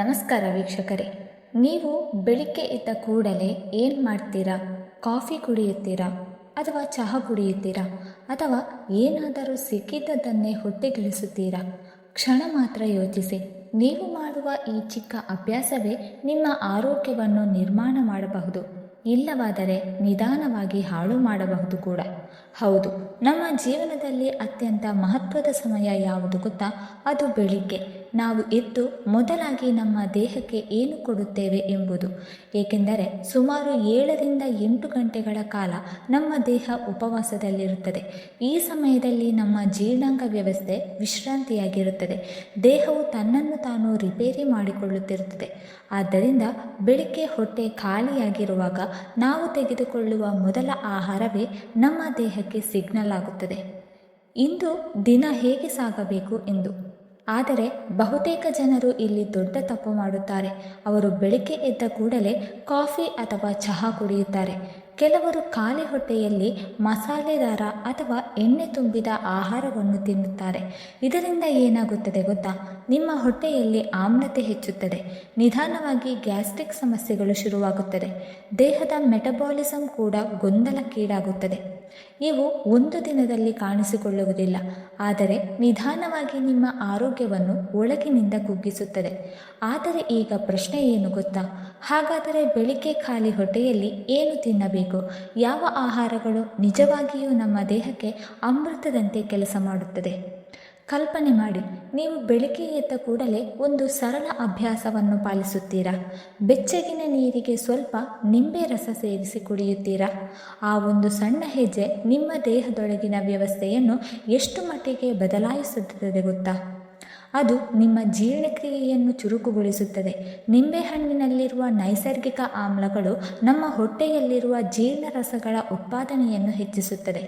ನಮಸ್ಕಾರ ವೀಕ್ಷಕರೇ. ನೀವು ಬೆಳಿಗ್ಗೆ ಎದ್ದ ಕೂಡಲೇ ಏನು ಮಾಡ್ತೀರಾ? ಕಾಫಿ ಕುಡಿಯುತ್ತೀರಾ ಅಥವಾ ಚಹಾ ಕುಡಿಯುತ್ತೀರಾ ಅಥವಾ ಏನಾದರೂ ಸಿಕ್ಕಿದ್ದನ್ನೇ ಹೊಟ್ಟೆಗಿಳಿಸುತ್ತೀರಾ? ಕ್ಷಣ ಮಾತ್ರ ಯೋಚಿಸಿ. ನೀವು ಮಾಡುವ ಈ ಚಿಕ್ಕ ಅಭ್ಯಾಸವೇ ನಿಮ್ಮ ಆರೋಗ್ಯವನ್ನು ನಿರ್ಮಾಣ ಮಾಡಬಹುದು, ಇಲ್ಲವಾದರೆ ನಿಧಾನವಾಗಿ ಹಾಳು ಮಾಡಬಹುದು ಕೂಡ. ಹೌದು, ನಮ್ಮ ಜೀವನದಲ್ಲಿ ಅತ್ಯಂತ ಮಹತ್ವದ ಸಮಯ ಯಾವುದು ಗೊತ್ತಾ? ಅದು ಬೆಳಿಗ್ಗೆ. ನಾವು ಎದ್ದು ಮೊದಲಾಗಿ ನಮ್ಮ ದೇಹಕ್ಕೆ ಏನು ಕೊಡುತ್ತೇವೆ ಎಂಬುದು. ಏಕೆಂದರೆ ಸುಮಾರು 7ರಿಂದ 8 ಗಂಟೆಗಳ ಕಾಲ ನಮ್ಮ ದೇಹ ಉಪವಾಸದಲ್ಲಿರುತ್ತದೆ. ಈ ಸಮಯದಲ್ಲಿ ನಮ್ಮ ಜೀರ್ಣಾಂಗ ವ್ಯವಸ್ಥೆ ವಿಶ್ರಾಂತಿಯಾಗಿರುತ್ತದೆ. ದೇಹವು ತನ್ನನ್ನು ತಾನು ರಿಪೇರಿ ಮಾಡಿಕೊಳ್ಳುತ್ತಿರುತ್ತದೆ. ಆದ್ದರಿಂದ ಬೆಳಿಗ್ಗೆ ಹೊಟ್ಟೆ ಖಾಲಿಯಾಗಿರುವಾಗ ನಾವು ತೆಗೆದುಕೊಳ್ಳುವ ಮೊದಲ ಆಹಾರವೇ ನಮ್ಮ ದೇಹಕ್ಕೆ ಸಿಗ್ನಲ್ ಆಗುತ್ತದೆ, ಇಂದು ದಿನ ಹೇಗೆ ಸಾಗಬೇಕು ಎಂದು. ಆದರೆ ಬಹುತೇಕ ಜನರು ಇಲ್ಲಿ ದೊಡ್ಡ ತಪ್ಪು ಮಾಡುತ್ತಾರೆ. ಅವರು ಬೆಳಿಗ್ಗೆ ಎದ್ದ ಕೂಡಲೇ ಕಾಫಿ ಅಥವಾ ಚಹಾ ಕುಡಿಯುತ್ತಾರೆ. ಕೆಲವರು ಖಾಲಿ ಹೊಟ್ಟೆಯಲ್ಲಿ ಮಸಾಲೆದಾರ ಅಥವಾ ಎಣ್ಣೆ ತುಂಬಿದ ಆಹಾರವನ್ನು ತಿನ್ನುತ್ತಾರೆ. ಇದರಿಂದ ಏನಾಗುತ್ತದೆ ಗೊತ್ತಾ? ನಿಮ್ಮ ಹೊಟ್ಟೆಯಲ್ಲಿ ಆಮ್ಲತೆ ಹೆಚ್ಚುತ್ತದೆ. ನಿಧಾನವಾಗಿ ಗ್ಯಾಸ್ಟ್ರಿಕ್ ಸಮಸ್ಯೆಗಳು ಶುರುವಾಗುತ್ತದೆ. ದೇಹದ ಮೆಟಬಾಲಿಸಮ್ ಕೂಡ ಗೊಂದಲಕ್ಕೀಡಾಗುತ್ತದೆ. ಇವು ಒಂದು ದಿನದಲ್ಲಿ ಕಾಣಿಸಿಕೊಳ್ಳುವುದಿಲ್ಲ, ಆದರೆ ನಿಧಾನವಾಗಿ ನಿಮ್ಮ ಆರೋಗ್ಯವನ್ನು ಒಳಗಿನಿಂದ ಕುಗ್ಗಿಸುತ್ತದೆ. ಆದರೆ ಈಗ ಪ್ರಶ್ನೆ ಏನು ಗೊತ್ತಾ? ಹಾಗಾದರೆ ಬೆಳಿಗ್ಗೆ ಖಾಲಿ ಹೊಟ್ಟೆಯಲ್ಲಿ ಏನು ತಿನ್ನಬೇಕು? ಯಾವ ಆಹಾರಗಳು ನಿಜವಾಗಿಯೂ ನಮ್ಮ ದೇಹಕ್ಕೆ ಅಮೃತದಂತೆ ಕೆಲಸ ಮಾಡುತ್ತದೆ? ಕಲ್ಪನೆ ಮಾಡಿ, ನೀವು ಬೆಳಿಗ್ಗೆ ಎದ್ದ ಕೂಡಲೇ ಒಂದು ಸರಳ ಅಭ್ಯಾಸವನ್ನು ಪಾಲಿಸುತ್ತೀರಾ? ಬೆಚ್ಚಗಿನ ನೀರಿಗೆ ಸ್ವಲ್ಪ ನಿಂಬೆ ರಸ ಸೇರಿಸಿ ಕುಡಿಯುತ್ತೀರಾ? ಆ ಒಂದು ಸಣ್ಣ ಹೆಜ್ಜೆ ನಿಮ್ಮ ದೇಹದೊಳಗಿನ ವ್ಯವಸ್ಥೆಯನ್ನು ಎಷ್ಟು ಮಟ್ಟಿಗೆ ಬದಲಾಯಿಸುತ್ತದೆ ಗೊತ್ತಾ? ಅದು ನಿಮ್ಮ ಜೀರ್ಣಕ್ರಿಯೆಯನ್ನು ಚುರುಕುಗೊಳಿಸುತ್ತದೆ. ನಿಂಬೆಹಣ್ಣಿನಲ್ಲಿರುವ ನೈಸರ್ಗಿಕ ಆಮ್ಲಗಳು ನಮ್ಮ ಹೊಟ್ಟೆಯಲ್ಲಿರುವ ಜೀರ್ಣರಸಗಳ ಉತ್ಪಾದನೆಯನ್ನು ಹೆಚ್ಚಿಸುತ್ತದೆ.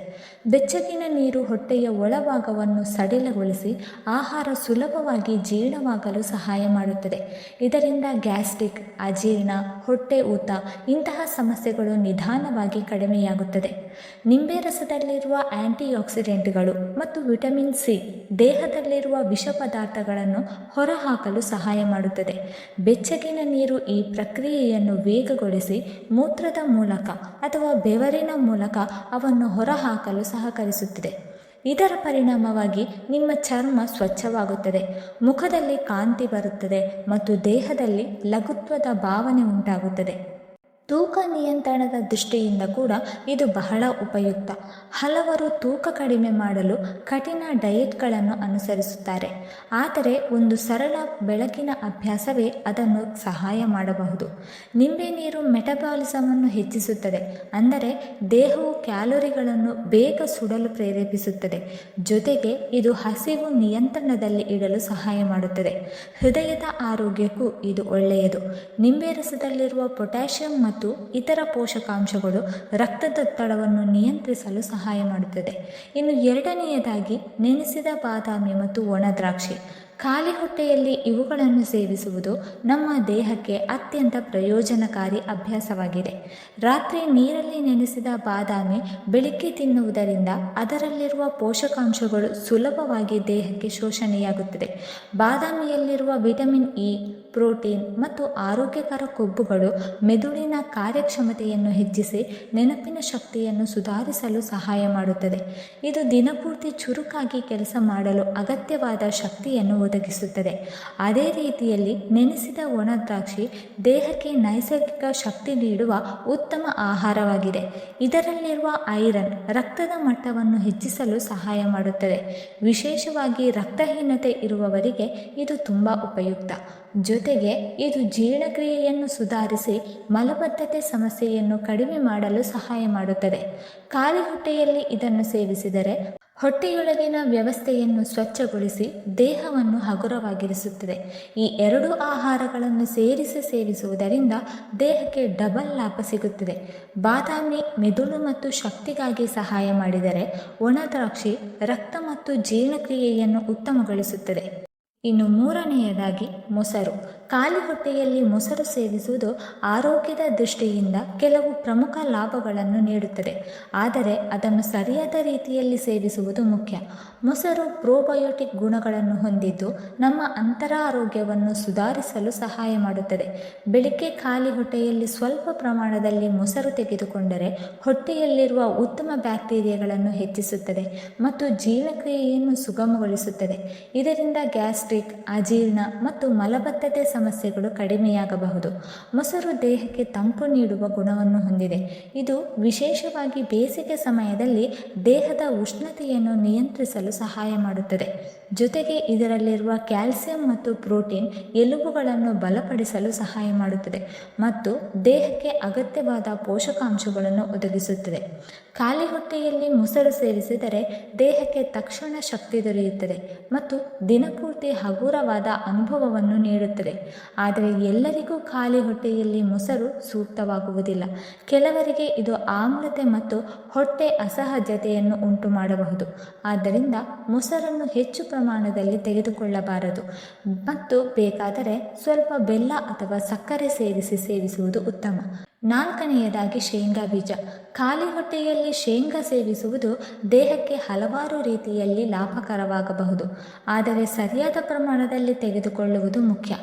ಬೆಚ್ಚಗಿನ ನೀರು ಹೊಟ್ಟೆಯ ಒಳಭಾಗವನ್ನು ಸಡಿಲಗೊಳಿಸಿ ಆಹಾರ ಸುಲಭವಾಗಿ ಜೀರ್ಣವಾಗಲು ಸಹಾಯ ಮಾಡುತ್ತದೆ. ಇದರಿಂದ ಗ್ಯಾಸ್ಟ್ರಿಕ್, ಅಜೀರ್ಣ, ಹೊಟ್ಟೆ ಊತ ಇಂತಹ ಸಮಸ್ಯೆಗಳು ನಿಧಾನವಾಗಿ ಕಡಿಮೆಯಾಗುತ್ತದೆ. ನಿಂಬೆ ರಸದಲ್ಲಿರುವ ಆಂಟಿಆಕ್ಸಿಡೆಂಟ್ಗಳು ಮತ್ತು ವಿಟಮಿನ್ ಸಿ ದೇಹದಲ್ಲಿರುವ ವಿಷ ಪದಾರ್ಥಗಳನ್ನು ಹೊರಹಾಕಲು ಸಹಾಯ ಮಾಡುತ್ತದೆ. ಬೆಚ್ಚಗಿನ ನೀರು ಈ ಪ್ರಕ್ರಿಯೆಯನ್ನು ವೇಗಗೊಳಿಸಿ ಮೂತ್ರದ ಮೂಲಕ ಅಥವಾ ಬೆವರಿನ ಮೂಲಕ ಅವನ್ನು ಹೊರಹಾಕಲು ಸಹಕರಿಸುತ್ತದೆ. ಇದರ ಪರಿಣಾಮವಾಗಿ ನಿಮ್ಮ ಚರ್ಮ ಸ್ವಚ್ಛವಾಗುತ್ತದೆ, ಮುಖದಲ್ಲಿ ಕಾಂತಿ ಬರುತ್ತದೆ ಮತ್ತು ದೇಹದಲ್ಲಿ ಲಘುತ್ವದ ಭಾವನೆ ಉಂಟಾಗುತ್ತದೆ. ತೂಕ ನಿಯಂತ್ರಣದ ದೃಷ್ಟಿಯಿಂದ ಕೂಡ ಇದು ಬಹಳ ಉಪಯುಕ್ತ. ಹಲವರು ತೂಕ ಕಡಿಮೆ ಮಾಡಲು ಕಠಿಣ ಡಯೆಟ್ಗಳನ್ನು ಅನುಸರಿಸುತ್ತಾರೆ, ಆದರೆ ಒಂದು ಸರಳ ಬೆಳಗಿನ ಅಭ್ಯಾಸವೇ ಅದನ್ನು ಸಹಾಯ ಮಾಡಬಹುದು. ನಿಂಬೆ ನೀರು ಮೆಟಬಾಲಿಸಮನ್ನು ಹೆಚ್ಚಿಸುತ್ತದೆ, ಅಂದರೆ ದೇಹವು ಕ್ಯಾಲೋರಿಗಳನ್ನು ಬೇಗ ಸುಡಲು ಪ್ರೇರೇಪಿಸುತ್ತದೆ. ಜೊತೆಗೆ ಇದು ಹಸಿವು ನಿಯಂತ್ರಣದಲ್ಲಿ ಇಡಲು ಸಹಾಯ ಮಾಡುತ್ತದೆ. ಹೃದಯದ ಆರೋಗ್ಯಕ್ಕೂ ಇದು ಒಳ್ಳೆಯದು. ನಿಂಬೆ ರಸದಲ್ಲಿರುವ ಪೊಟ್ಯಾಷಿಯಂ ಮತ್ತು ಇತರ ಪೋಷಕಾಂಶಗಳು ರಕ್ತದೊತ್ತಡವನ್ನು ನಿಯಂತ್ರಿಸಲು ಸಹಾಯ ಮಾಡುತ್ತದೆ. ಇನ್ನು ಎರಡನೆಯದಾಗಿ, ನೆನೆಸಿದ ಬಾದಾಮಿ ಮತ್ತು ಒಣ ದ್ರಾಕ್ಷಿ. ಖಾಲಿ ಹೊಟ್ಟೆಯಲ್ಲಿ ಇವುಗಳನ್ನು ಸೇವಿಸುವುದು ನಮ್ಮ ದೇಹಕ್ಕೆ ಅತ್ಯಂತ ಪ್ರಯೋಜನಕಾರಿ ಅಭ್ಯಾಸವಾಗಿದೆ. ರಾತ್ರಿ ನೀರಲ್ಲಿ ನೆನೆಸಿದ ಬಾದಾಮಿ ಬೆಳಿಗ್ಗೆ ತಿನ್ನುವುದರಿಂದ ಅದರಲ್ಲಿರುವ ಪೋಷಕಾಂಶಗಳು ಸುಲಭವಾಗಿ ದೇಹಕ್ಕೆ ಶೋಷಣೆಯಾಗುತ್ತದೆ. ಬಾದಾಮಿಯಲ್ಲಿರುವ ವಿಟಮಿನ್ ಇ, ಪ್ರೋಟೀನ್ ಮತ್ತು ಆರೋಗ್ಯಕರ ಕೊಬ್ಬುಗಳು ಮೆದುಳಿನ ಕಾರ್ಯಕ್ಷಮತೆಯನ್ನು ಹೆಚ್ಚಿಸಿ ನೆನಪಿನ ಶಕ್ತಿಯನ್ನು ಸುಧಾರಿಸಲು ಸಹಾಯ ಮಾಡುತ್ತದೆ. ಇದು ದಿನಪೂರ್ತಿ ಚುರುಕಾಗಿ ಕೆಲಸ ಮಾಡಲು ಅಗತ್ಯವಾದ ಶಕ್ತಿಯನ್ನು ಒದಗಿಸುತ್ತದೆ. ಅದೇ ರೀತಿಯಲ್ಲಿ ನೆನೆಸಿದ ಒಣ ದ್ರಾಕ್ಷಿ ದೇಹಕ್ಕೆ ನೈಸರ್ಗಿಕ ಶಕ್ತಿ ನೀಡುವ ಉತ್ತಮ ಆಹಾರವಾಗಿದೆ. ಇದರಲ್ಲಿರುವ ಐರನ್ ರಕ್ತದ ಮಟ್ಟವನ್ನು ಹೆಚ್ಚಿಸಲು ಸಹಾಯ ಮಾಡುತ್ತದೆ. ವಿಶೇಷವಾಗಿ ರಕ್ತಹೀನತೆ ಇರುವವರಿಗೆ ಇದು ತುಂಬ ಉಪಯುಕ್ತ. ಜೊತೆಗೆ ಇದು ಜೀರ್ಣಕ್ರಿಯೆಯನ್ನು ಸುಧಾರಿಸಿ ಮಲಬದ್ಧತೆ ಸಮಸ್ಯೆಯನ್ನು ಕಡಿಮೆ ಮಾಡಲು ಸಹಾಯ ಮಾಡುತ್ತದೆ. ಖಾಲಿ ಹೊಟ್ಟೆಯಲ್ಲಿ ಇದನ್ನು ಸೇವಿಸಿದರೆ ಹೊಟ್ಟೆಯೊಳಗಿನ ವ್ಯವಸ್ಥೆಯನ್ನು ಸ್ವಚ್ಛಗೊಳಿಸಿ ದೇಹವನ್ನು ಹಗುರವಾಗಿರಿಸುತ್ತದೆ. ಈ ಎರಡು ಆಹಾರಗಳನ್ನು ಸೇರಿಸಿ ಸೇವಿಸುವುದರಿಂದ ದೇಹಕ್ಕೆ ಡಬಲ್ ಲಾಭ ಸಿಗುತ್ತದೆ. ಬಾದಾಮಿ ಮೆದುಳು ಮತ್ತು ಶಕ್ತಿಗಾಗಿ ಸಹಾಯ ಮಾಡಿದರೆ, ಒಣ ದ್ರಾಕ್ಷಿ ರಕ್ತ ಮತ್ತು ಜೀರ್ಣಕ್ರಿಯೆಯನ್ನು ಉತ್ತಮಗೊಳಿಸುತ್ತದೆ. ಇನ್ನು ಮೂರನೆಯದಾಗಿ, ಮೊಸರು. ಖಾಲಿ ಹೊಟ್ಟೆಯಲ್ಲಿ ಮೊಸರು ಸೇವಿಸುವುದು ಆರೋಗ್ಯದ ದೃಷ್ಟಿಯಿಂದ ಕೆಲವು ಪ್ರಮುಖ ಲಾಭಗಳನ್ನು ನೀಡುತ್ತದೆ, ಆದರೆ ಅದನ್ನು ಸರಿಯಾದ ರೀತಿಯಲ್ಲಿ ಸೇವಿಸುವುದು ಮುಖ್ಯ. ಮೊಸರು ಪ್ರೋಬಯೋಟಿಕ್ ಗುಣಗಳನ್ನು ಹೊಂದಿದ್ದು ನಮ್ಮ ಆರೋಗ್ಯವನ್ನು ಸುಧಾರಿಸಲು ಸಹಾಯ ಮಾಡುತ್ತದೆ. ಬೆಳಿಗ್ಗೆ ಖಾಲಿ ಹೊಟ್ಟೆಯಲ್ಲಿ ಸ್ವಲ್ಪ ಪ್ರಮಾಣದಲ್ಲಿ ಮೊಸರು ತೆಗೆದುಕೊಂಡರೆ ಹೊಟ್ಟೆಯಲ್ಲಿರುವ ಉತ್ತಮ ಬ್ಯಾಕ್ಟೀರಿಯಾಗಳನ್ನು ಹೆಚ್ಚಿಸುತ್ತದೆ ಮತ್ತು ಜೀರ್ಣಕ್ರಿಯೆಯನ್ನು ಸುಗಮಗೊಳಿಸುತ್ತದೆ. ಇದರಿಂದ ಗ್ಯಾಸ್ಟ್ರಿಕ್, ಅಜೀರ್ಣ ಮತ್ತು ಮಲಬದ್ಧತೆ ಸಮಸ್ಯೆಗಳು ಕಡಿಮೆಯಾಗಬಹುದು. ಮೊಸರು ದೇಹಕ್ಕೆ ತಂಪು ನೀಡುವ ಗುಣವನ್ನು ಹೊಂದಿದೆ. ಇದು ವಿಶೇಷವಾಗಿ ಬೇಸಿಗೆ ಸಮಯದಲ್ಲಿ ದೇಹದ ಉಷ್ಣತೆಯನ್ನು ನಿಯಂತ್ರಿಸಲು ಸಹಾಯ ಮಾಡುತ್ತದೆ. ಜೊತೆಗೆ ಇದರಲ್ಲಿರುವ ಕ್ಯಾಲ್ಸಿಯಂ ಮತ್ತು ಪ್ರೋಟೀನ್ ಎಲುಬುಗಳನ್ನು ಬಲಪಡಿಸಲು ಸಹಾಯ ಮಾಡುತ್ತದೆ ಮತ್ತು ದೇಹಕ್ಕೆ ಅಗತ್ಯವಾದ ಪೋಷಕಾಂಶಗಳನ್ನು ಒದಗಿಸುತ್ತದೆ. ಖಾಲಿ ಹೊಟ್ಟೆಯಲ್ಲಿ ಮೊಸರು ಸೇವಿಸಿದರೆ ದೇಹಕ್ಕೆ ತಕ್ಷಣ ಶಕ್ತಿ ದೊರೆಯುತ್ತದೆ ಮತ್ತು ದಿನಪೂರ್ತಿ ಹಗುರವಾದ ಅನುಭವವನ್ನು ನೀಡುತ್ತದೆ. ಆದರೆ ಎಲ್ಲರಿಗೂ ಖಾಲಿ ಹೊಟ್ಟೆಯಲ್ಲಿ ಮೊಸರು ಸೂಕ್ತವಾಗುವುದಿಲ್ಲ. ಕೆಲವರಿಗೆ ಇದು ಆಮ್ಲತೆ ಮತ್ತು ಹೊಟ್ಟೆ ಅಸಹಜತೆಯನ್ನು ಉಂಟು ಮಾಡಬಹುದು. ಆದ್ದರಿಂದ ಮೊಸರನ್ನು ಹೆಚ್ಚು ಪ್ರಮಾಣದಲ್ಲಿ ತೆಗೆದುಕೊಳ್ಳಬಾರದು ಮತ್ತು ಬೇಕಾದರೆ ಸ್ವಲ್ಪ ಬೆಲ್ಲ ಅಥವಾ ಸಕ್ಕರೆ ಸೇರಿಸಿ ಸೇವಿಸುವುದು ಉತ್ತಮ. 4ನೇಯದಾಗಿ ಶೇಂಗಾ ಬೀಜ. ಖಾಲಿ ಹೊಟ್ಟೆಯಲ್ಲಿ ಶೇಂಗಾ ಸೇವಿಸುವುದು ದೇಹಕ್ಕೆ ಹಲವಾರು ರೀತಿಯಲ್ಲಿ ಲಾಭಕರವಾಗಬಹುದು, ಆದರೆ ಸರಿಯಾದ ಪ್ರಮಾಣದಲ್ಲಿ ತೆಗೆದುಕೊಳ್ಳುವುದು ಮುಖ್ಯ.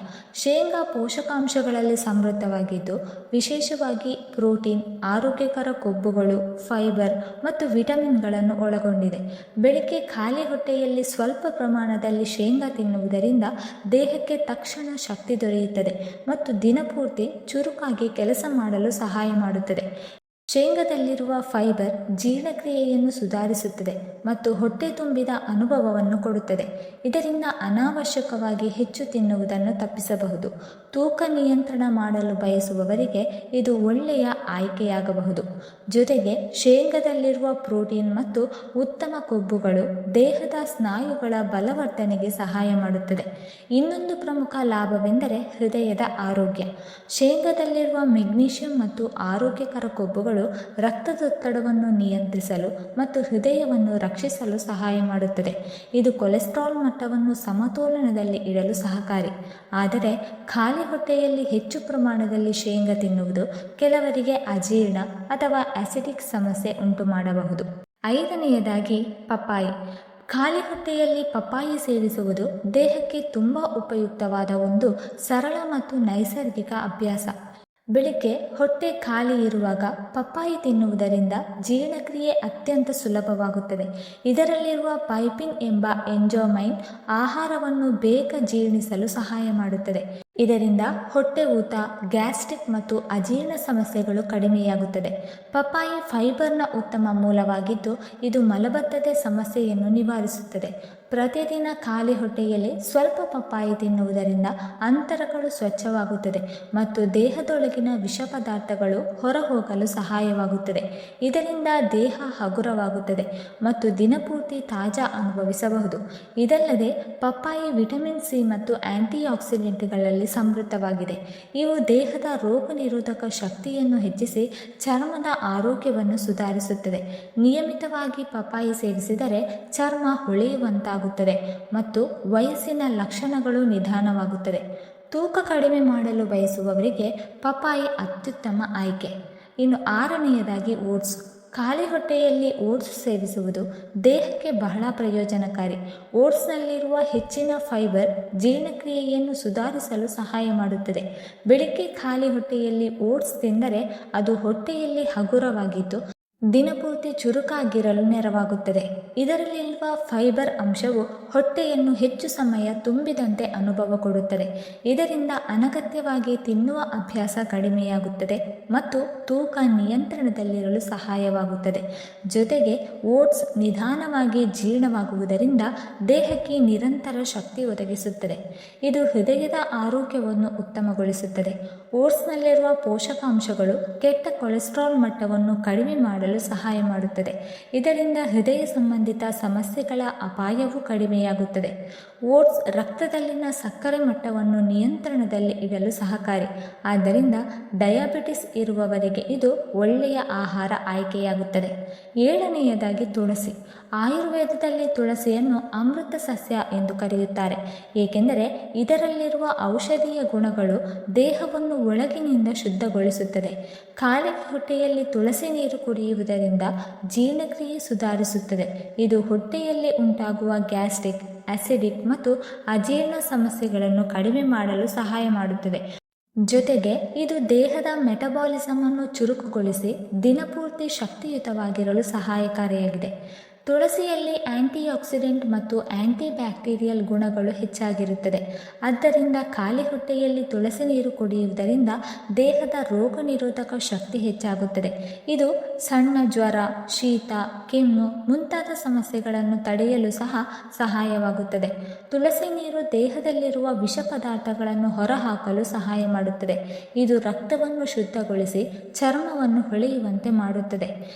ಶೇಂಗಾ ಪೋಷಕಾಂಶಗಳಲ್ಲಿ ಸಮೃದ್ಧವಾಗಿದ್ದು ವಿಶೇಷವಾಗಿ ಪ್ರೋಟೀನ್, ಆರೋಗ್ಯಕರ ಕೊಬ್ಬುಗಳು, ಫೈಬರ್ ಮತ್ತು ವಿಟಮಿನ್ಗಳನ್ನು ಒಳಗೊಂಡಿದೆ. ಬೆಳಿಗ್ಗೆ ಖಾಲಿ ಹೊಟ್ಟೆಯಲ್ಲಿ ಸ್ವಲ್ಪ ಪ್ರಮಾಣದಲ್ಲಿ ಶೇಂಗಾ ತಿನ್ನುವುದರಿಂದ ದೇಹಕ್ಕೆ ತಕ್ಷಣ ಶಕ್ತಿ ದೊರೆಯುತ್ತದೆ ಮತ್ತು ದಿನಪೂರ್ತಿ ಚುರುಕಾಗಿ ಕೆಲಸ ಮಾಡಲು ಸಹಾಯ ಮಾಡುತ್ತದೆ. ಶೇಂಗಾದಲ್ಲಿರುವ ಫೈಬರ್ ಜೀರ್ಣಕ್ರಿಯೆಯನ್ನು ಸುಧಾರಿಸುತ್ತದೆ ಮತ್ತು ಹೊಟ್ಟೆ ತುಂಬಿದ ಅನುಭವವನ್ನು ಕೊಡುತ್ತದೆ. ಇದರಿಂದ ಅನಾವಶ್ಯಕವಾಗಿ ಹೆಚ್ಚು ತಿನ್ನುವುದನ್ನು ತಪ್ಪಿಸಬಹುದು. ತೂಕ ನಿಯಂತ್ರಣ ಮಾಡಲು ಬಯಸುವವರಿಗೆ ಇದು ಒಳ್ಳೆಯ ಆಯ್ಕೆಯಾಗಬಹುದು. ಜೊತೆಗೆ ಶೇಂಗಾದಲ್ಲಿರುವ ಪ್ರೋಟೀನ್ ಮತ್ತು ಉತ್ತಮ ಕೊಬ್ಬುಗಳು ದೇಹದ ಸ್ನಾಯುಗಳ ಬಲವರ್ಧನೆಗೆ ಸಹಾಯ ಮಾಡುತ್ತದೆ. ಇನ್ನೊಂದು ಪ್ರಮುಖ ಲಾಭವೆಂದರೆ ಹೃದಯದ ಆರೋಗ್ಯ. ಶೇಂಗಾದಲ್ಲಿರುವ ಮೆಗ್ನೀಷಿಯಂ ಮತ್ತು ಆರೋಗ್ಯಕರ ಕೊಬ್ಬುಗಳು ರಕ್ತದೊತ್ತಡವನ್ನು ನಿಯಂತ್ರಿಸಲು ಮತ್ತು ಹೃದಯವನ್ನು ರಕ್ಷಿಸಲು ಸಹಾಯ ಮಾಡುತ್ತದೆ. ಇದು ಕೊಲೆಸ್ಟ್ರಾಲ್ ಮಟ್ಟವನ್ನು ಸಮತೋಲನದಲ್ಲಿ ಇಡಲು ಸಹಕಾರಿ. ಆದರೆ ಖಾಲಿ ಹೊಟ್ಟೆಯಲ್ಲಿ ಹೆಚ್ಚು ಪ್ರಮಾಣದಲ್ಲಿ ಶೇಂಗಾ ತಿನ್ನುವುದು ಕೆಲವರಿಗೆ ಅಜೀರ್ಣ ಅಥವಾ ಆಸಿಡಿಕ್ ಸಮಸ್ಯೆ ಉಂಟು ಮಾಡಬಹುದು. 5ನೇಯದಾಗಿ ಪಪ್ಪಾಯಿ. ಖಾಲಿ ಹೊಟ್ಟೆಯಲ್ಲಿ ಪಪ್ಪಾಯಿ ಸೇವಿಸುವುದು ದೇಹಕ್ಕೆ ತುಂಬ ಉಪಯುಕ್ತವಾದ ಒಂದು ಸರಳ ಮತ್ತು ನೈಸರ್ಗಿಕ ಅಭ್ಯಾಸ. ಬೆಳಿಗ್ಗೆ ಹೊಟ್ಟೆ ಖಾಲಿ ಇರುವಾಗ ಪಪ್ಪಾಯಿ ತಿನ್ನುವುದರಿಂದ ಜೀರ್ಣಕ್ರಿಯೆ ಅತ್ಯಂತ ಸುಲಭವಾಗುತ್ತದೆ. ಇದರಲ್ಲಿರುವ ಪೈಪಿನ್ ಎಂಬ ಎಂಜೈಮ್ ಆಹಾರವನ್ನು ಬೇಗ ಜೀರ್ಣಿಸಲು ಸಹಾಯ ಮಾಡುತ್ತದೆ. ಇದರಿಂದ ಹೊಟ್ಟೆ ಊತ, ಗ್ಯಾಸ್ಟ್ರಿಕ್ ಮತ್ತು ಅಜೀರ್ಣ ಸಮಸ್ಯೆಗಳು ಕಡಿಮೆಯಾಗುತ್ತದೆ. ಪಪ್ಪಾಯಿ ಫೈಬರ್ನ ಉತ್ತಮ ಮೂಲವಾಗಿದ್ದು ಇದು ಮಲಬದ್ಧತೆ ಸಮಸ್ಯೆಯನ್ನು ನಿವಾರಿಸುತ್ತದೆ. ಪ್ರತಿದಿನ ಖಾಲಿ ಹೊಟ್ಟೆಯಲ್ಲಿ ಸ್ವಲ್ಪ ಪಪ್ಪಾಯಿ ತಿನ್ನುವುದರಿಂದ ಅಂತರಗಳು ಸ್ವಚ್ಛವಾಗುತ್ತದೆ ಮತ್ತು ದೇಹದೊಳಗಿನ ವಿಷ ಪದಾರ್ಥಗಳು ಹೊರಹೋಗಲು ಸಹಾಯವಾಗುತ್ತದೆ. ಇದರಿಂದ ದೇಹ ಹಗುರವಾಗುತ್ತದೆ ಮತ್ತು ದಿನಪೂರ್ತಿ ತಾಜಾ ಅನುಭವಿಸಬಹುದು. ಇದಲ್ಲದೆ ಪಪ್ಪಾಯಿ ವಿಟಮಿನ್ ಸಿ ಮತ್ತು ಆಂಟಿಆಕ್ಸಿಡೆಂಟ್ಗಳಲ್ಲಿ ಸಮೃದ್ಧವಾಗಿದೆ. ಇವು ದೇಹದ ರೋಗ ನಿರೋಧಕ ಶಕ್ತಿಯನ್ನು ಹೆಚ್ಚಿಸಿ ಚರ್ಮದ ಆರೋಗ್ಯವನ್ನು ಸುಧಾರಿಸುತ್ತದೆ. ನಿಯಮಿತವಾಗಿ ಪಪ್ಪಾಯಿ ಸೇವಿಸಿದರೆ ಚರ್ಮ ಹೊಳೆಯುವಂತಾಗುತ್ತದೆ ಮತ್ತು ವಯಸ್ಸಿನ ಲಕ್ಷಣಗಳು ನಿಧಾನವಾಗುತ್ತದೆ. ತೂಕ ಕಡಿಮೆ ಮಾಡಲು ಬಯಸುವವರಿಗೆ ಪಪ್ಪಾಯಿ ಅತ್ಯುತ್ತಮ ಆಯ್ಕೆ. ಇನ್ನು 6ನೇಯದಾಗಿ ಓಟ್ಸ್. ಖಾಲಿ ಹೊಟ್ಟೆಯಲ್ಲಿ ಓಟ್ಸ್ ಸೇವಿಸುವುದು ದೇಹಕ್ಕೆ ಬಹಳ ಪ್ರಯೋಜನಕಾರಿ. ಓಟ್ಸ್ನಲ್ಲಿರುವ ಹೆಚ್ಚಿನ ಫೈಬರ್ ಜೀರ್ಣಕ್ರಿಯೆಯನ್ನು ಸುಧಾರಿಸಲು ಸಹಾಯ ಮಾಡುತ್ತದೆ. ಬೆಳಿಗ್ಗೆ ಖಾಲಿ ಹೊಟ್ಟೆಯಲ್ಲಿ ಓಟ್ಸ್ ತಿಂದರೆ ಅದು ಹೊಟ್ಟೆಯಲ್ಲಿ ಹಗುರವಾಗಿದ್ದು ದಿನಪೂರ್ತಿ ಚುರುಕಾಗಿರಲು ನೆರವಾಗುತ್ತದೆ. ಇದರಲ್ಲಿರುವ ಫೈಬರ್ ಅಂಶವು ಹೊಟ್ಟೆಯನ್ನು ಹೆಚ್ಚು ಸಮಯ ತುಂಬಿದಂತೆ ಅನುಭವ ಕೊಡುತ್ತದೆ. ಇದರಿಂದ ಅನಗತ್ಯವಾಗಿ ತಿನ್ನುವ ಅಭ್ಯಾಸ ಕಡಿಮೆಯಾಗುತ್ತದೆ ಮತ್ತು ತೂಕ ನಿಯಂತ್ರಣದಲ್ಲಿರಲು ಸಹಾಯವಾಗುತ್ತದೆ. ಜೊತೆಗೆ ಓಟ್ಸ್ ನಿಧಾನವಾಗಿ ಜೀರ್ಣವಾಗುವುದರಿಂದ ದೇಹಕ್ಕೆ ನಿರಂತರ ಶಕ್ತಿ ಒದಗಿಸುತ್ತದೆ. ಇದು ಹೃದಯದ ಆರೋಗ್ಯವನ್ನು ಉತ್ತಮಗೊಳಿಸುತ್ತದೆ. ಓಟ್ಸ್ನಲ್ಲಿರುವ ಪೋಷಕಾಂಶಗಳು ಕೆಟ್ಟ ಕೊಲೆಸ್ಟ್ರಾಲ್ ಮಟ್ಟವನ್ನು ಕಡಿಮೆ ಮಾಡಲು ಸಹಾಯ ಮಾಡುತ್ತದೆ. ಇದರಿಂದ ಹೃದಯ ಸಂಬಂಧಿತ ಸಮಸ್ಯೆಗಳ ಅಪಾಯವೂ ಕಡಿಮೆಯಾಗುತ್ತದೆ. ಓಟ್ಸ್ ರಕ್ತದಲ್ಲಿನ ಸಕ್ಕರೆ ಮಟ್ಟವನ್ನು ನಿಯಂತ್ರಣದಲ್ಲಿ ಇಡಲು ಸಹಕಾರಿ. ಆದ್ದರಿಂದ ಡಯಾಬಿಟಿಸ್ ಇರುವವರಿಗೆ ಇದು ಒಳ್ಳೆಯ ಆಹಾರ ಆಯ್ಕೆಯಾಗುತ್ತದೆ. 7ನೇಯದಾಗಿ ತುಳಸಿ. ಆಯುರ್ವೇದದಲ್ಲಿ ತುಳಸಿಯನ್ನು ಅಮೃತ ಸಸ್ಯ ಎಂದು ಕರೆಯುತ್ತಾರೆ, ಏಕೆಂದರೆ ಇದರಲ್ಲಿರುವ ಔಷಧೀಯ ಗುಣಗಳು ದೇಹವನ್ನು ಒಳಗಿನಿಂದ ಶುದ್ಧಗೊಳಿಸುತ್ತದೆ. ಖಾಲಿ ಹೊಟ್ಟೆಯಲ್ಲಿ ತುಳಸಿ ನೀರು ಕುಡಿಯುವುದರಿಂದ ಜೀರ್ಣಕ್ರಿಯೆ ಸುಧಾರಿಸುತ್ತದೆ. ಇದು ಹೊಟ್ಟೆಯಲ್ಲಿ ಉಂಟಾಗುವ ಗ್ಯಾಸ್ಟ್ರಿಕ್, ಆಸಿಡಿಕ್ ಮತ್ತು ಅಜೀರ್ಣ ಸಮಸ್ಯೆಗಳನ್ನು ಕಡಿಮೆ ಮಾಡಲು ಸಹಾಯ ಮಾಡುತ್ತದೆ. ಜೊತೆಗೆ ಇದು ದೇಹದ ಮೆಟಬಾಲಿಸಮ್ ಅನ್ನು ಚುರುಕುಗೊಳಿಸಿ ದಿನಪೂರ್ತಿ ಶಕ್ತಿಯುತವಾಗಿರಲು ಸಹಾಯಕಾರಿಯಾಗಿದೆ. ತುಳಸಿಯಲ್ಲಿ ಆಂಟಿಆಕ್ಸಿಡೆಂಟ್ ಮತ್ತು ಆಂಟಿ ಬ್ಯಾಕ್ಟೀರಿಯಲ್ ಗುಣಗಳು ಹೆಚ್ಚಾಗಿರುತ್ತದೆ. ಆದ್ದರಿಂದ ಖಾಲಿ ಹೊಟ್ಟೆಯಲ್ಲಿ ತುಳಸಿ ನೀರು ಕುಡಿಯುವುದರಿಂದ ದೇಹದ ರೋಗ ನಿರೋಧಕ ಶಕ್ತಿ ಹೆಚ್ಚಾಗುತ್ತದೆ. ಇದು ಸಣ್ಣ ಜ್ವರ, ಶೀತ, ಕೆಮ್ಮು ಮುಂತಾದ ಸಮಸ್ಯೆಗಳನ್ನು ತಡೆಯಲು ಸಹ ಸಹಾಯವಾಗುತ್ತದೆ. ತುಳಸಿ ನೀರು ದೇಹದಲ್ಲಿರುವ ವಿಷ ಪದಾರ್ಥಗಳನ್ನು ಹೊರಹಾಕಲು ಸಹಾಯ ಮಾಡುತ್ತದೆ. ಇದು ರಕ್ತವನ್ನು ಶುದ್ಧಗೊಳಿಸಿ ಚರ್ಮವನ್ನು ಹೊಳೆಯುವಂತೆ ಮಾಡುತ್ತದೆ.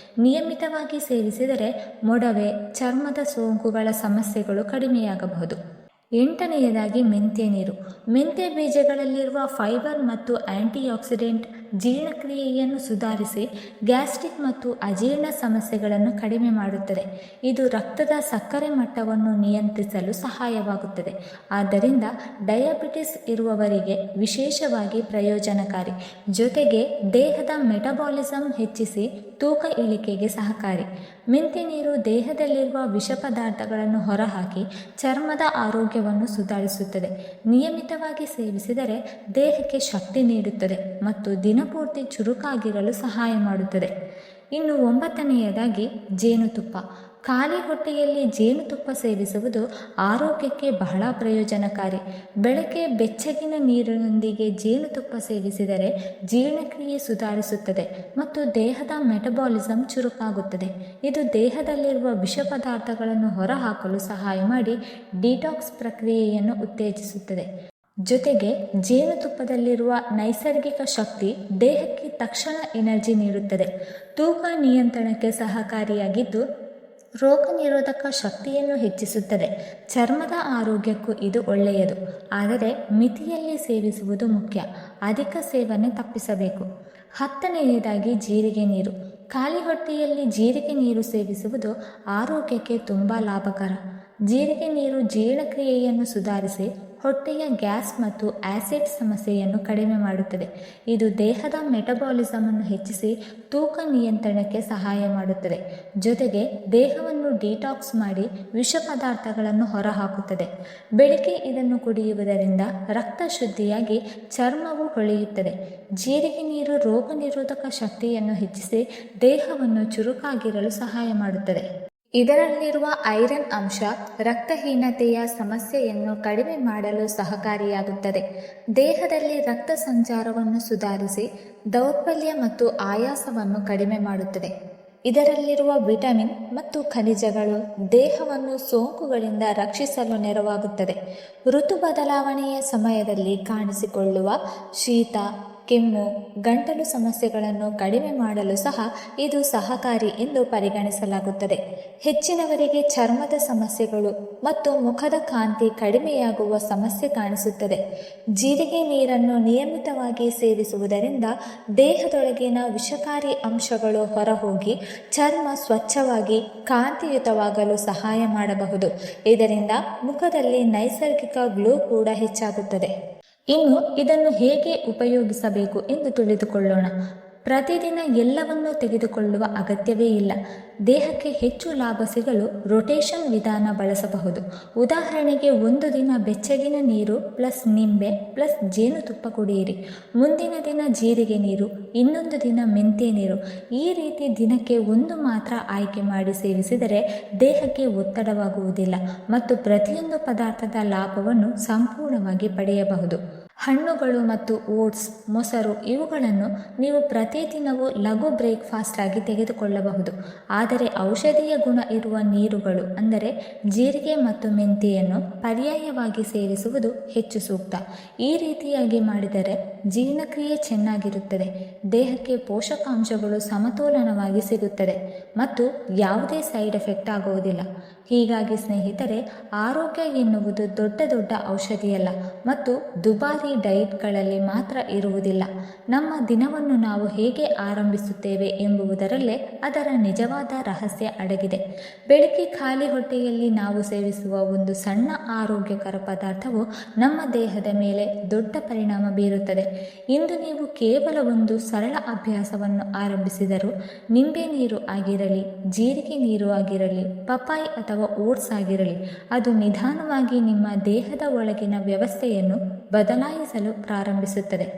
ನಿಯಮಿತವಾಗಿ ಸೇವಿಸಿದರೆ ಮೊಡವೆ, ಚರ್ಮದ ಸೋಂಕುಗಳ ಸಮಸ್ಯೆಗಳು ಕಡಿಮೆಯಾಗಬಹುದು. 8ನೇಯದಾಗಿ ಮೆಂತ್ಯ ನೀರು. ಮೆಂತ್ಯ ಬೀಜಗಳಲ್ಲಿರುವ ಫೈಬರ್ ಮತ್ತು ಆಂಟಿಆಕ್ಸಿಡೆಂಟ್ ಜೀರ್ಣಕ್ರಿಯೆಯನ್ನು ಸುಧಾರಿಸಿ ಗ್ಯಾಸ್ಟ್ರಿಕ್ ಮತ್ತು ಅಜೀರ್ಣ ಸಮಸ್ಯೆಗಳನ್ನು ಕಡಿಮೆ ಮಾಡುತ್ತದೆ. ಇದು ರಕ್ತದ ಸಕ್ಕರೆ ಮಟ್ಟವನ್ನು ನಿಯಂತ್ರಿಸಲು ಸಹಾಯವಾಗುತ್ತದೆ. ಆದ್ದರಿಂದ ಡಯಾಬಿಟಿಸ್ ಇರುವವರಿಗೆ ವಿಶೇಷವಾಗಿ ಪ್ರಯೋಜನಕಾರಿ. ಜೊತೆಗೆ ದೇಹದ ಮೆಟಬಾಲಿಸಮ್ ಹೆಚ್ಚಿಸಿ ತೂಕ ಇಳಿಕೆಗೆ ಸಹಕಾರಿ. ಮೆಂತ್ಯ ನೀರು ದೇಹದಲ್ಲಿರುವ ವಿಷ ಪದಾರ್ಥಗಳನ್ನು ಹೊರಹಾಕಿ ಚರ್ಮದ ಆರೋಗ್ಯವನ್ನು ಸುಧಾರಿಸುತ್ತದೆ. ನಿಯಮಿತವಾಗಿ ಸೇವಿಸಿದರೆ ದೇಹಕ್ಕೆ ಶಕ್ತಿ ನೀಡುತ್ತದೆ ಮತ್ತು ದಿನಪೂರ್ತಿ ಚುರುಕಾಗಿರಲು ಸಹಾಯ ಮಾಡುತ್ತದೆ. ಇನ್ನು 9ನೇಯದಾಗಿ ಜೇನುತುಪ್ಪ. ಖಾಲಿ ಹೊಟ್ಟೆಯಲ್ಲಿ ಜೇನುತುಪ್ಪ ಸೇವಿಸುವುದು ಆರೋಗ್ಯಕ್ಕೆ ಬಹಳ ಪ್ರಯೋಜನಕಾರಿ. ಬೆಳಗ್ಗೆ ಬೆಚ್ಚಗಿನ ನೀರಿನೊಂದಿಗೆ ಜೇನುತುಪ್ಪ ಸೇವಿಸಿದರೆ ಜೀರ್ಣಕ್ರಿಯೆ ಸುಧಾರಿಸುತ್ತದೆ ಮತ್ತು ದೇಹದ ಮೆಟಬಾಲಿಸಮ್ ಚುರುಕಾಗುತ್ತದೆ. ಇದು ದೇಹದಲ್ಲಿರುವ ವಿಷ ಪದಾರ್ಥಗಳನ್ನು ಹೊರಹಾಕಲು ಸಹಾಯ ಮಾಡಿ ಡಿಟಾಕ್ಸ್ ಪ್ರಕ್ರಿಯೆಯನ್ನು ಉತ್ತೇಜಿಸುತ್ತದೆ. ಜೊತೆಗೆ ಜೇನುತುಪ್ಪದಲ್ಲಿರುವ ನೈಸರ್ಗಿಕ ಶಕ್ತಿ ದೇಹಕ್ಕೆ ತಕ್ಷಣ ಎನರ್ಜಿ ನೀಡುತ್ತದೆ. ತೂಕ ನಿಯಂತ್ರಣಕ್ಕೆ ಸಹಕಾರಿಯಾಗಿದ್ದು ರೋಗ ನಿರೋಧಕ ಶಕ್ತಿಯನ್ನು ಹೆಚ್ಚಿಸುತ್ತದೆ. ಚರ್ಮದ ಆರೋಗ್ಯಕ್ಕೂ ಇದು ಒಳ್ಳೆಯದು, ಆದರೆ ಮಿತಿಯಲ್ಲಿ ಸೇವಿಸುವುದು ಮುಖ್ಯ. ಅಧಿಕ ಸೇವನೆ ತಪ್ಪಿಸಬೇಕು. 10ನೇಯದಾಗಿ ಜೀರಿಗೆ ನೀರು. ಖಾಲಿ ಹೊಟ್ಟೆಯಲ್ಲಿ ಜೀರಿಗೆ ನೀರು ಸೇವಿಸುವುದು ಆರೋಗ್ಯಕ್ಕೆ ತುಂಬ ಲಾಭಕರ. ಜೀರಿಗೆ ನೀರು ಜೀರ್ಣಕ್ರಿಯೆಯನ್ನು ಸುಧಾರಿಸಿ ಹೊಟ್ಟೆಯ ಗ್ಯಾಸ್ ಮತ್ತು ಆಸಿಡ್ ಸಮಸ್ಯೆಯನ್ನು ಕಡಿಮೆ ಮಾಡುತ್ತದೆ. ಇದು ದೇಹದ ಮೆಟಬಾಲಿಸಮ್ ಅನ್ನು ಹೆಚ್ಚಿಸಿ ತೂಕ ನಿಯಂತ್ರಣಕ್ಕೆ ಸಹಾಯ ಮಾಡುತ್ತದೆ. ಜೊತೆಗೆ ದೇಹವನ್ನು ಡಿಟಾಕ್ಸ್ ಮಾಡಿ ವಿಷ ಪದಾರ್ಥಗಳನ್ನು ಹೊರಹಾಕುತ್ತದೆ. ಬೆಳಿಗ್ಗೆ ಇದನ್ನು ಕುಡಿಯುವುದರಿಂದ ರಕ್ತ ಶುದ್ಧಿಯಾಗಿ ಚರ್ಮವು ಹೊಳೆಯುತ್ತದೆ. ಜೀರಿಗೆ ನೀರು ರೋಗ ನಿರೋಧಕ ಶಕ್ತಿಯನ್ನು ಹೆಚ್ಚಿಸಿ ದೇಹವನ್ನು ಚುರುಕಾಗಿರಲು ಸಹಾಯ ಮಾಡುತ್ತದೆ. ಇದರಲ್ಲಿರುವ ಐರನ್ ಅಂಶ ರಕ್ತಹೀನತೆಯ ಸಮಸ್ಯೆಯನ್ನು ಕಡಿಮೆ ಮಾಡಲು ಸಹಕಾರಿಯಾಗುತ್ತದೆ. ದೇಹದಲ್ಲಿ ರಕ್ತ ಸಂಚಾರವನ್ನು ಸುಧಾರಿಸಿ ದೌರ್ಬಲ್ಯ ಮತ್ತು ಆಯಾಸವನ್ನು ಕಡಿಮೆ ಮಾಡುತ್ತದೆ. ಇದರಲ್ಲಿರುವ ವಿಟಮಿನ್ ಮತ್ತು ಖನಿಜಗಳು ದೇಹವನ್ನು ಸೋಂಕುಗಳಿಂದ ರಕ್ಷಿಸಲು ನೆರವಾಗುತ್ತದೆ. ಋತು ಬದಲಾವಣೆಯ ಸಮಯದಲ್ಲಿ ಕಾಣಿಸಿಕೊಳ್ಳುವ ಶೀತ, ಕೆಮ್ಮು, ಗಂಟಲು ಸಮಸ್ಯೆಗಳನ್ನು ಕಡಿಮೆ ಮಾಡಲು ಸಹ ಇದು ಸಹಕಾರಿ ಎಂದು ಪರಿಗಣಿಸಲಾಗುತ್ತದೆ. ಹೆಚ್ಚಿನವರಿಗೆ ಚರ್ಮದ ಸಮಸ್ಯೆಗಳು ಮತ್ತು ಮುಖದ ಕಾಂತಿ ಕಡಿಮೆಯಾಗುವ ಸಮಸ್ಯೆ ಕಾಣಿಸುತ್ತದೆ. ಜೀರಿಗೆ ನೀರನ್ನು ನಿಯಮಿತವಾಗಿ ಸೇವಿಸುವುದರಿಂದ ದೇಹದೊಳಗಿನ ವಿಷಕಾರಿ ಅಂಶಗಳು ಹೊರಹೋಗಿ ಚರ್ಮ ಸ್ವಚ್ಛವಾಗಿ ಕಾಂತಿಯುತವಾಗಲು ಸಹಾಯ ಮಾಡಬಹುದು. ಇದರಿಂದ ಮುಖದಲ್ಲಿ ನೈಸರ್ಗಿಕ ಗ್ಲೋ ಕೂಡ ಹೆಚ್ಚಾಗುತ್ತದೆ. ಇನ್ನು ಇದನ್ನು ಹೇಗೆ ಉಪಯೋಗಿಸಬೇಕು ಎಂದು ತಿಳಿದುಕೊಳ್ಳೋಣ. ಪ್ರತಿದಿನ ಎಲ್ಲವನ್ನೂ ತೆಗೆದುಕೊಳ್ಳುವ ಅಗತ್ಯವೇ ಇಲ್ಲ. ದೇಹಕ್ಕೆ ಹೆಚ್ಚು ಲಾಭ ಸಿಗಲು ರೊಟೇಷನ್ ವಿಧಾನ ಬಳಸಬಹುದು. ಉದಾಹರಣೆಗೆ, ಒಂದು ದಿನ ಬೆಚ್ಚಗಿನ ನೀರು ಪ್ಲಸ್ ನಿಂಬೆ ಪ್ಲಸ್ ಜೇನುತುಪ್ಪ ಕುಡಿಯಿರಿ. ಮುಂದಿನ ದಿನ ಜೀರಿಗೆ ನೀರು, ಇನ್ನೊಂದು ದಿನ ಮೆಂತ್ಯ ನೀರು. ಈ ರೀತಿ ದಿನಕ್ಕೆ ಒಂದು ಮಾತ್ರ ಆಯ್ಕೆ ಮಾಡಿ ಸೇವಿಸಿದರೆ ದೇಹಕ್ಕೆ ಒತ್ತಡವಾಗುವುದಿಲ್ಲ ಮತ್ತು ಪ್ರತಿಯೊಂದು ಪದಾರ್ಥದ ಲಾಭವನ್ನು ಸಂಪೂರ್ಣವಾಗಿ ಪಡೆಯಬಹುದು. ಹಣ್ಣುಗಳು ಮತ್ತು ಓಟ್ಸ್, ಮೊಸರು ಇವುಗಳನ್ನು ನೀವು ಪ್ರತಿದಿನವೂ ಲಘು ಬ್ರೇಕ್ಫಾಸ್ಟ್ ಆಗಿ ತೆಗೆದುಕೊಳ್ಳಬಹುದು. ಆದರೆ ಔಷಧೀಯ ಗುಣ ಇರುವ ನೀರುಗಳು ಅಂದರೆ ಜೀರಿಗೆ ಮತ್ತು ಮೆಂತ್ಯೆಯನ್ನು ಪರ್ಯಾಯವಾಗಿ ಸೇವಿಸುವುದು ಹೆಚ್ಚು ಸೂಕ್ತ. ಈ ರೀತಿಯಾಗಿ ಮಾಡಿದರೆ ಜೀರ್ಣಕ್ರಿಯೆ ಚೆನ್ನಾಗಿರುತ್ತದೆ, ದೇಹಕ್ಕೆ ಪೋಷಕಾಂಶಗಳು ಸಮತೋಲನವಾಗಿ ಸಿಗುತ್ತದೆ ಮತ್ತು ಯಾವುದೇ ಸೈಡ್ ಎಫೆಕ್ಟ್ ಆಗುವುದಿಲ್ಲ. ಹೀಗಾಗಿ ಸ್ನೇಹಿತರೆ, ಆರೋಗ್ಯ ಎನ್ನುವುದು ದೊಡ್ಡ ದೊಡ್ಡ ಔಷಧಿಯಲ್ಲ ಮತ್ತು ದುಬಾರಿ ಡಯಟ್ಗಳಲ್ಲಿ ಮಾತ್ರ ಇರುವುದಿಲ್ಲ. ನಮ್ಮ ದಿನವನ್ನು ನಾವು ಹೇಗೆ ಆರಂಭಿಸುತ್ತೇವೆ ಎಂಬುದರಲ್ಲೇ ಅದರ ನಿಜವಾದ ರಹಸ್ಯ ಅಡಗಿದೆ. ಬೆಳಗ್ಗೆ ಖಾಲಿ ಹೊಟ್ಟೆಯಲ್ಲಿ ನಾವು ಸೇವಿಸುವ ಒಂದು ಸಣ್ಣ ಆರೋಗ್ಯಕರ ಪದಾರ್ಥವು ನಮ್ಮ ದೇಹದ ಮೇಲೆ ದೊಡ್ಡ ಪರಿಣಾಮ ಬೀರುತ್ತದೆ. ಇಂದು ನೀವು ಕೇವಲ ಒಂದು ಸರಳ ಅಭ್ಯಾಸವನ್ನು ಆರಂಭಿಸಿದರೂ, ನಿಂಬೆ ನೀರು ಆಗಿರಲಿ, ಜೀರಿಗೆ ನೀರು ಆಗಿರಲಿ, ಪಪಾಯಿ ಅಥವಾ ಓಟ್ಸ್ ಆಗಿರಲಿ, ಅದು ನಿಧಾನವಾಗಿ ನಿಮ್ಮ ದೇಹದ ಒಳಗಿನ ವ್ಯವಸ್ಥೆಯನ್ನು ಬದಲಾಯಿಸಲು ಪ್ರಾರಂಭಿಸುತ್ತದೆ.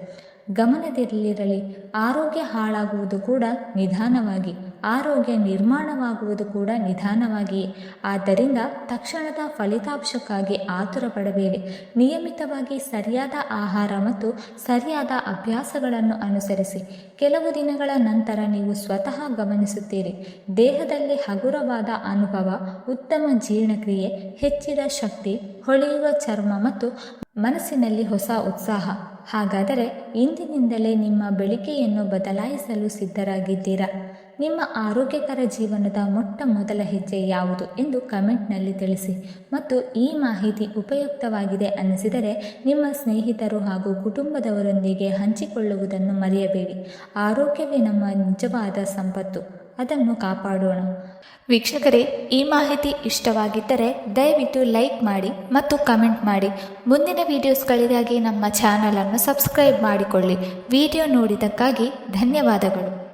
ಗಮನದಲ್ಲಿರಲಿ, ಆರೋಗ್ಯ ಹಾಳಾಗುವುದು ಕೂಡ ನಿಧಾನವಾಗಿ, ಆರೋಗ್ಯ ನಿರ್ಮಾಣವಾಗುವುದು ಕೂಡ ನಿಧಾನವಾಗಿಯೇ. ಆದ್ದರಿಂದ ತಕ್ಷಣದ ಫಲಿತಾಂಶಕ್ಕಾಗಿ ಆತುರ ಪಡಬೇಡಿ. ನಿಯಮಿತವಾಗಿ ಸರಿಯಾದ ಆಹಾರ ಮತ್ತು ಸರಿಯಾದ ಅಭ್ಯಾಸಗಳನ್ನು ಅನುಸರಿಸಿ. ಕೆಲವು ದಿನಗಳ ನಂತರ ನೀವು ಸ್ವತಃ ಗಮನಿಸುತ್ತೀರಿ, ದೇಹದಲ್ಲಿ ಹಗುರವಾದ ಅನುಭವ, ಉತ್ತಮ ಜೀರ್ಣಕ್ರಿಯೆ, ಹೆಚ್ಚಿದ ಶಕ್ತಿ, ಹೊಳೆಯುವ ಚರ್ಮ ಮತ್ತು ಮನಸ್ಸಿನಲ್ಲಿ ಹೊಸ ಉತ್ಸಾಹ. ಹಾಗಾದರೆ ಇಂದಿನಿಂದಲೇ ನಿಮ್ಮ ಬೆಳಗ್ಗೆಯನ್ನು ಬದಲಾಯಿಸಲು ಸಿದ್ಧರಾಗಿದ್ದೀರಾ? ನಿಮ್ಮ ಆರೋಗ್ಯಕರ ಜೀವನದ ಮೊಟ್ಟ ಮೊದಲ ಹೆಜ್ಜೆ ಯಾವುದು ಎಂದು ಕಮೆಂಟ್ನಲ್ಲಿ ತಿಳಿಸಿ. ಮತ್ತು ಈ ಮಾಹಿತಿ ಉಪಯುಕ್ತವಾಗಿದೆ ಅನ್ನಿಸಿದರೆ ನಿಮ್ಮ ಸ್ನೇಹಿತರು ಹಾಗೂ ಕುಟುಂಬದವರೊಂದಿಗೆ ಹಂಚಿಕೊಳ್ಳುವುದನ್ನು ಮರೆಯಬೇಡಿ. ಆರೋಗ್ಯವೇ ನಮ್ಮ ನಿಜವಾದ ಸಂಪತ್ತು, ಅದನ್ನು ಕಾಪಾಡೋಣ. ವೀಕ್ಷಕರೇ, ಈ ಮಾಹಿತಿ ಇಷ್ಟವಾಗಿದ್ದರೆ ದಯವಿಟ್ಟು ಲೈಕ್ ಮಾಡಿ ಮತ್ತು ಕಮೆಂಟ್ ಮಾಡಿ. ಮುಂದಿನ ವಿಡಿಯೋಸ್ಗಳಿಗಾಗಿ ನಮ್ಮ ಚಾನಲನ್ನು ಸಬ್ಸ್ಕ್ರೈಬ್ ಮಾಡಿಕೊಳ್ಳಿ. ವಿಡಿಯೋ ನೋಡಿದ್ದಕ್ಕಾಗಿ ಧನ್ಯವಾದಗಳು.